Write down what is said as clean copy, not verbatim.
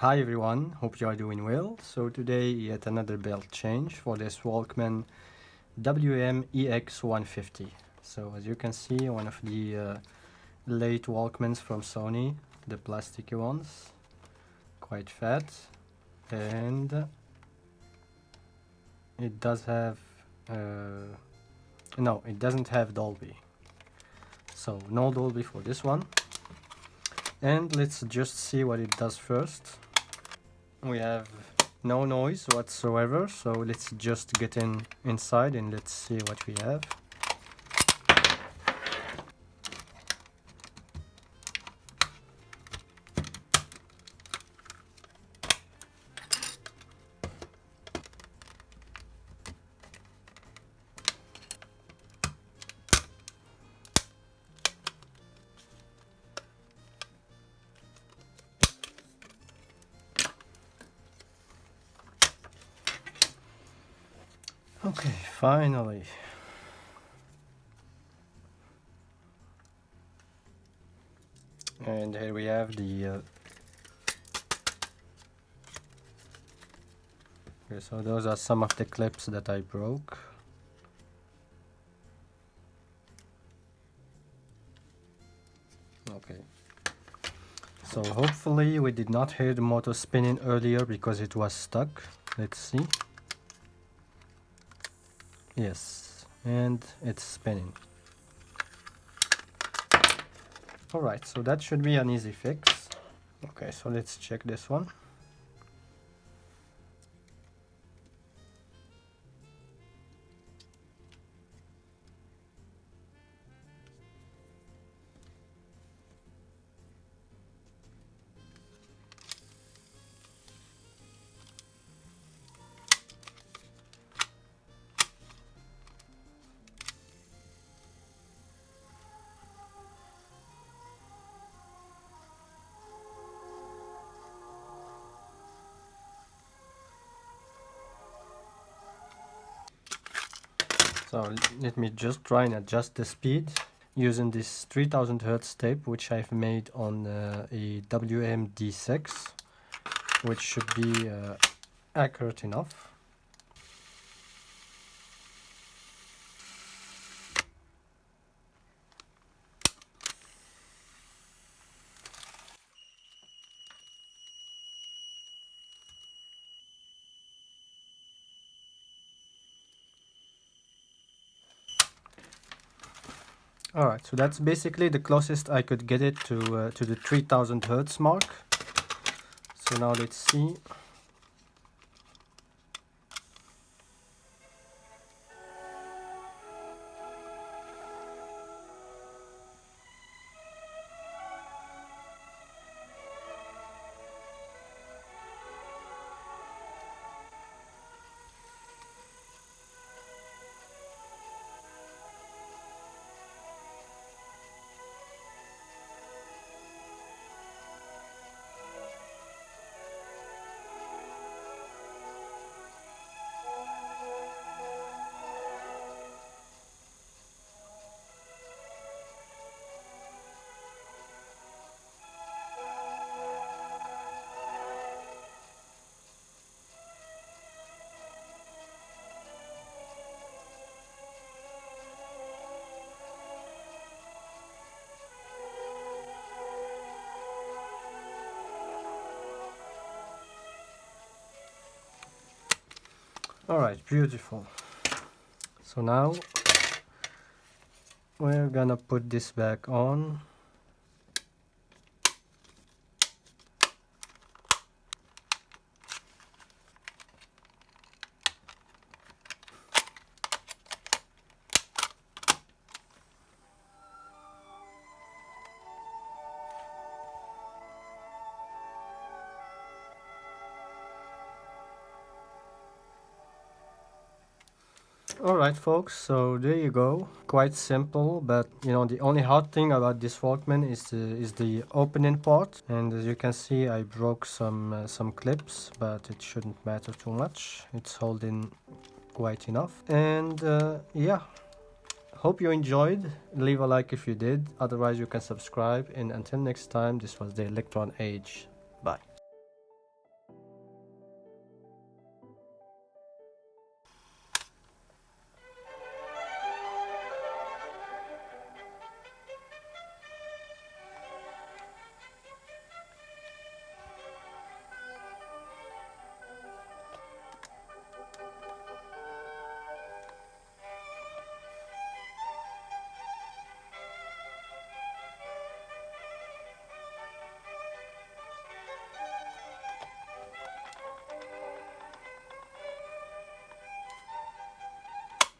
Hi everyone, hope you are doing well. So today yet another belt change for this Walkman WM EX150. So as you can see, one of the late Walkmans from Sony, the plasticky ones, quite fat, and it does have, no, it doesn't have Dolby. So no Dolby for this one. And let's just see what it does first. We have no noise whatsoever, so let's just get inside and let's see what we have. Okay, finally. And here we have the okay, so those are some of the clips that I broke. Okay, so hopefully we did not hear the motor spinning earlier because it was stuck. Let's see. Yes, and it's spinning. Alright, so that should be an easy fix. Okay, so let's check this one. So let me just try and adjust the speed using this 3000 Hertz tape, which I've made on a WM-D6, which should be accurate enough. Alright, so that's basically the closest I could get it to the 3000 Hertz mark. So now let's see. Alright, beautiful. So now we're gonna put this back on. Alright folks, so there you go. Quite simple, but you know, the only hard thing about this Walkman is the opening part. And as you can see, I broke some clips, but it shouldn't matter too much. It's holding quite enough. And yeah, hope you enjoyed. Leave a like if you did. Otherwise you can subscribe. And until next time, this was the Electron Age. Bye.